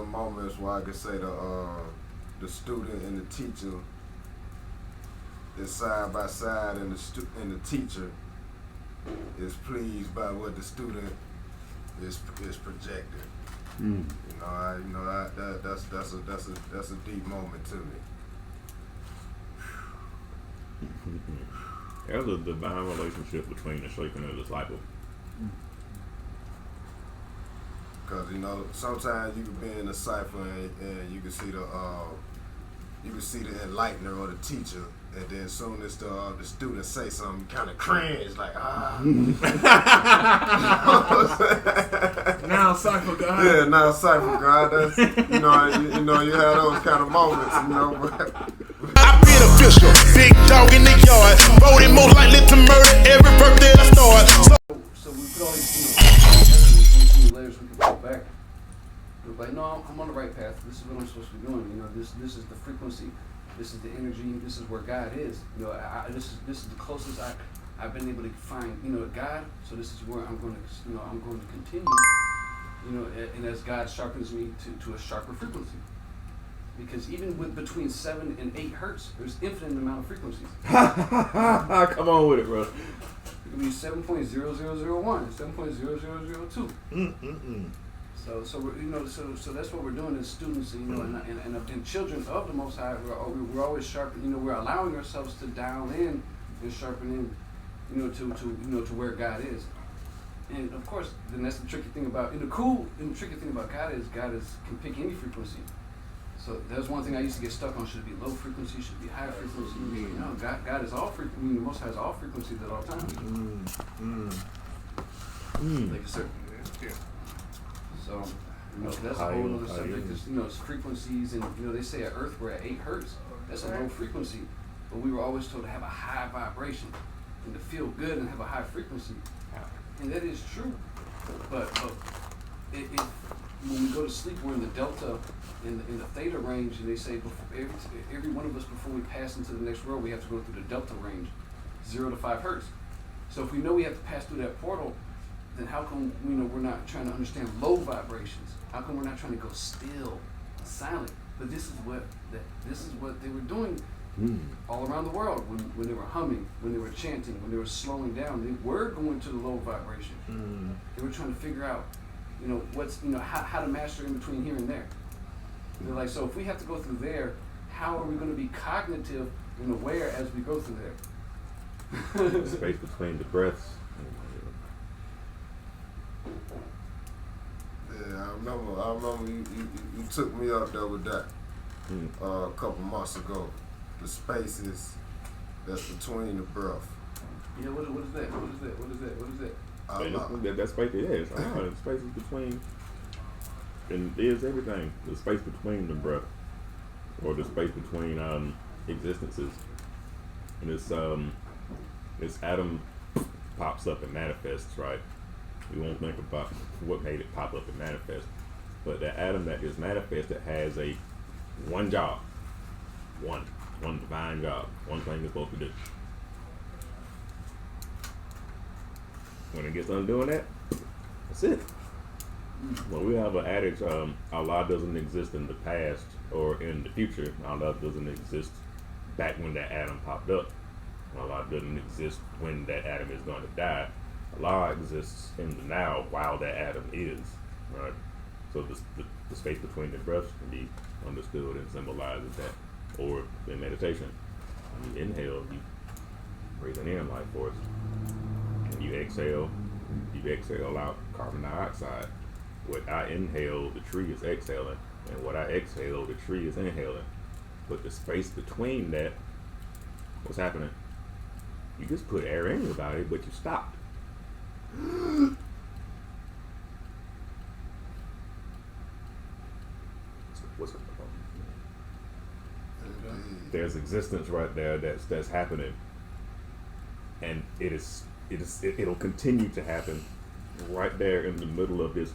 them moments where I could say the student and the teacher is side by side, and the teacher is pleased by what the student is projecting. That's a deep moment to me. There's a divine relationship between the Cheikh and the disciple. Cause sometimes you can be in a cipher and you can see the enlightener or the teacher, and then soon as the student say something, you kind of cringe, like Now cipher God. Yeah, now cipher God. That's you have those kind of moments, I've been official, big dog in the yard, voted most likely to murder every birthday I start. So we put all these layers we can put back. We're like, no, I'm on the right path. This is what I'm supposed to be doing. This is the frequency. This is the energy. This is where God is. This is the closest I've been able to find. God. So this is where I'm going to continue. And as God sharpens me to a sharper frequency. Because even between 7 and 8 hertz, there's infinite amount of frequencies. Come on with it, bro. It could be 7.0001, 7.0002. So that's what we're doing as students, and children of the Most High. We're always sharp. We're allowing ourselves to dial in and sharpen in, to where God is. And of course, then that's the tricky thing about. And the tricky thing about God is can pick any frequency. So that's one thing I used to get stuck on. Should it be low frequency? Should it be high frequency? God is all frequency. The Most High is all frequencies at all times. Thank you, sir. Yeah. So, that's a whole other subject. It's frequencies, and they say at Earth we're at 8 hertz. That's a low frequency, but we were always told to have a high vibration and to feel good and have a high frequency, and that is true. But when we go to sleep, we're in the delta, in the theta range, and they say every one of us before we pass into the next world, we have to go through the delta range, 0 to 5 hertz. So if we know we have to pass through that portal, then how come we're not trying to understand low vibrations? How come we're not trying to go still, silent? But this is what they were doing all around the world when they were humming, when they were chanting, when they were slowing down. They were going to the low vibration. They were trying to figure out, how to master in between here and there. They're like, so if we have to go through there, how are we going to be cognitive and aware as we go through there? The space between the breaths. Yeah, I remember you took me up there with that a couple months ago. The spaces that's between the breath. Yeah, what is that? That space it is. The spaces between, and is everything. The space between the breath, or the space between existences. And this atom pops up and manifests, right? We won't think about what made it pop up and manifest, but the atom that is manifested has one job, one divine job, one thing it's supposed to do. When it gets done doing that, that's it. Well, we have an adage, Allah doesn't exist in the past or in the future. Allah doesn't exist back when that atom popped up. Allah doesn't exist when that atom is going to die. Allah exists in the now while that atom is, right? So the space between the breaths can be understood and symbolizes that. Or in meditation, when you inhale, you breathing in life force. When you exhale out carbon dioxide. What I inhale, the tree is exhaling, and what I exhale, the tree is inhaling. But the space between that, what's happening? You just put air in your body, but you stopped. What's going on? There's existence right there that's happening, and it'll continue to happen right there in the middle of this,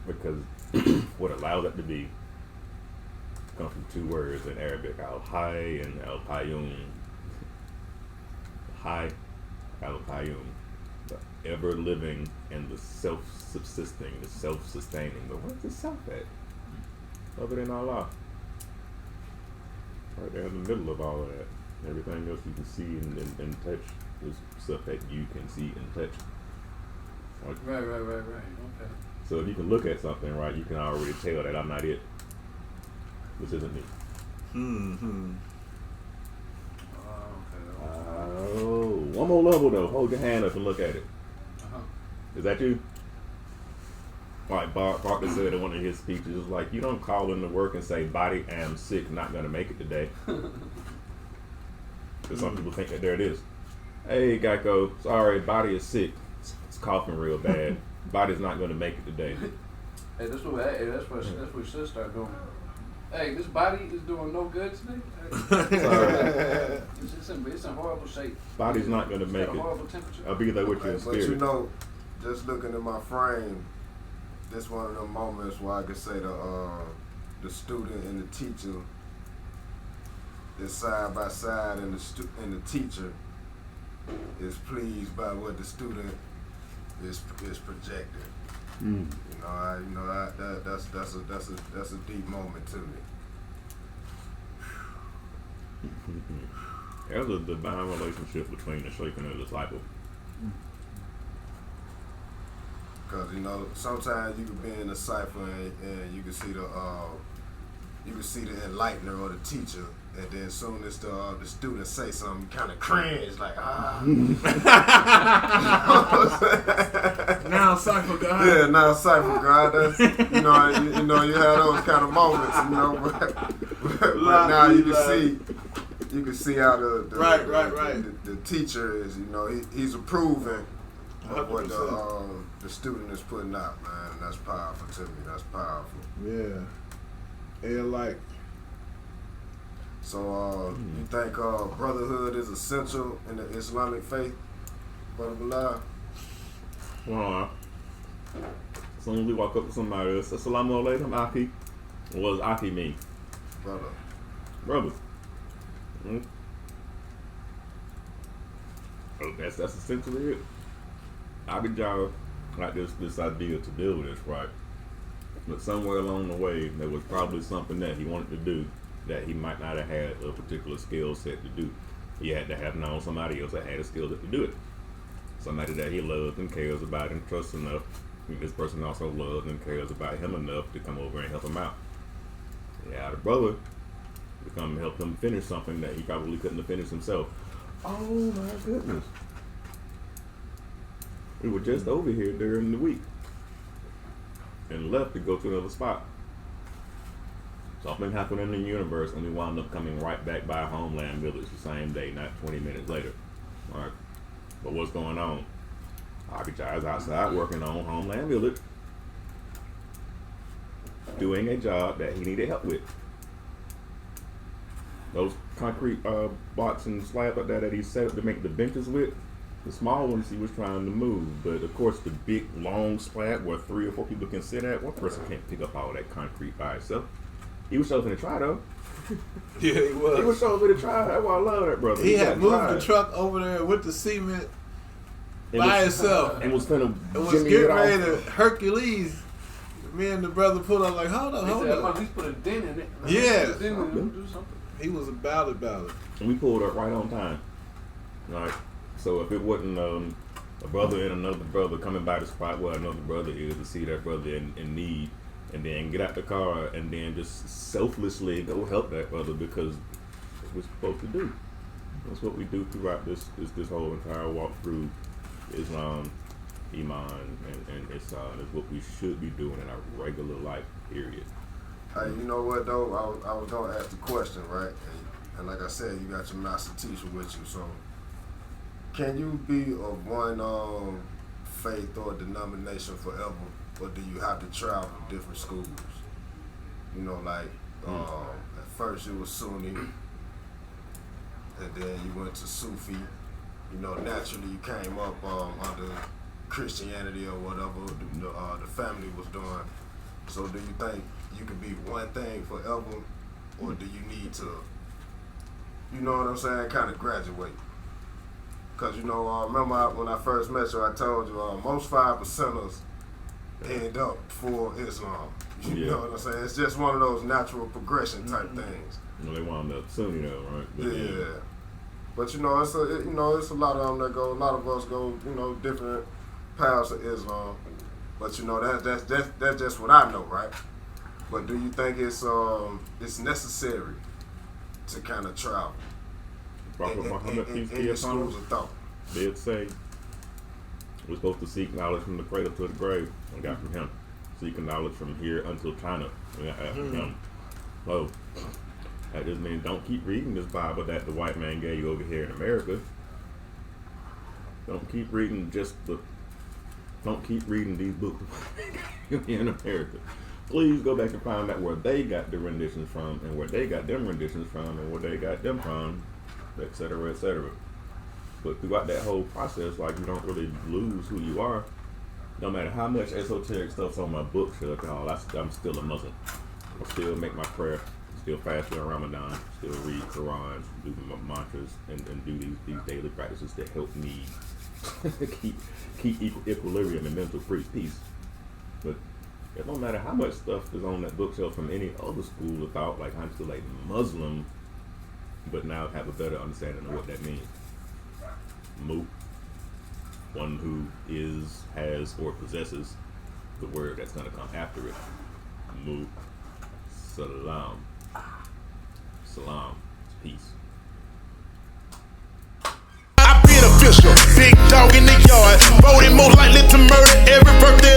because what allows it to be comes from two words in Arabic, al-hay and al-qayyum. Hay, al-qayyum. ever living and the self-subsisting, the self-sustaining. But where's the self at? Other than Allah. Right there in the middle of all of that. Everything else you can see and touch is stuff that you can see and touch. Like, Right. Okay. so if you can look at something, right, you can already tell that I'm not it. This isn't me. Mm-hmm. Okay. Oh, one more level though. Hold your hand up and look at it. Uh-huh. Is that you? Like Barker said in one of his speeches, it's like you don't call into work and say, "Body, am sick, not gonna make it today." Because some people think that there it is. Hey, Geico, sorry, body is sick. It's coughing real bad. Body's not gonna make it today. Hey, that's what we should start doing. Hey, this body is doing no good today. Hey, it's in horrible shape. Body's not gonna It's make got a it. horrible temperature. I'll be there with you in But you spirit. know, just looking at my frame, this one of the moments where I could say the student and the teacher is side by side, and the teacher is pleased by what the student is projecting. Mm. That's a deep moment to me. There's a divine relationship between the Cheikh and the Disciple. Cause sometimes you can be in a cipher and you can see the enlightener or the teacher, and then as soon as the student say something, you kind of cringe like Now cipher God. Yeah, now cipher God. That's you have those kind of moments, but now you can see how the teacher is, he's approving of what the student is putting out, man, and that's powerful to me. That's powerful. Yeah. So, you think brotherhood is essential in the Islamic faith, Brother Bilal? As soon as we walk up to somebody else, Assalamu alaikum, Aki. What does Aki mean? Brother. Mm-hmm. Oh, that's essentially it. Abijah like this idea to deal with this, right? But somewhere along the way, there was probably something that he wanted to do that he might not have had a particular skill set to do. He had to have known somebody else that had a skill set to do it. Somebody that he loves and cares about and trusts enough. This person also loves and cares about him enough to come over and help him out. He had a brother to come help him finish something that he probably couldn't have finished himself. Oh my goodness. We were just over here during the week and left to go to another spot. Something happened in the universe and we wound up coming right back by Homeland Village the same day, not 20 minutes later. All right. But what's going on? Abijah is outside working on Homeland Village, doing a job that he needed help with. Those concrete blocks and slabs like that he set up to make the benches with, the small ones he was trying to move, but of course the big long slab where 3 or 4 people can sit at, one person can't pick up all that concrete by itself. He was showing to try though. Yeah, he was. He was showing to try. That's why I love that brother. He had moved tried. the truck over there with the cement And by was- itself. and was finna It was jimmy getting it ready off. to Hercules. Me and the brother pulled up like, hold They up. said, at least put a dent in it. Yeah. Put a dent in it, do something. He was about it. And we pulled up right on time. Right. So if it wasn't a brother and another brother coming by the spot where another brother is to see that brother in need, and then get out the car and then just selflessly go help that brother because that's what we're supposed to do. That's what we do throughout this whole entire walk through Islam, Iman, and Islam. Is what we should be doing in our regular life, period. Hey, you know what though? I was gonna ask the question, right? And like I said, you got your master teacher with you, so can you be of one faith or denomination forever, or do you have to travel to different schools? At first it was Sunni, and then you went to Sufi. Naturally you came up under Christianity or whatever the family was doing. So do you think you can be one thing forever, or do you need to, kind of graduate? Because, you know, remember when I first met you, I told you most 5%ers end up for Islam. You know what I'm saying? It's just one of those natural progression type things. Well, they wound up Sunni though, right? But Yeah. But, you know, it's a lot of them that go, a lot of us go, you know, different paths of Islam. But, you know, that's just what I know, right? But do you think it's necessary to kind of travel in schools of thought? They'd say we're supposed to seek knowledge from the cradle to the grave, and got from him. Seeking knowledge from here until China, and got from him. So that just means don't keep reading this Bible that the white man gave you over here in America. Don't keep reading Don't keep reading these books in America. Please go back and find out where they got the renditions from, and where they got them renditions from, and where they got them from, etc., etc. But throughout that whole process, like, you don't really lose who you are. No matter how much esoteric stuff's on my bookshelf, y'all, I'm still a Muslim. I still make my prayer, still fast during Ramadan, still read Quran, do my mantras, and do these daily practices that help me keep equilibrium and mental peace. But it don't matter how much stuff is on that bookshelf from any other school of thought, like I'm still a Muslim, but now have a better understanding of what that means. Mu, one who is, has, or possesses the word that's going to come after it. Mu, salam. Salam is peace. I been official, big dog in the yard, voted most likely to murder every birthday.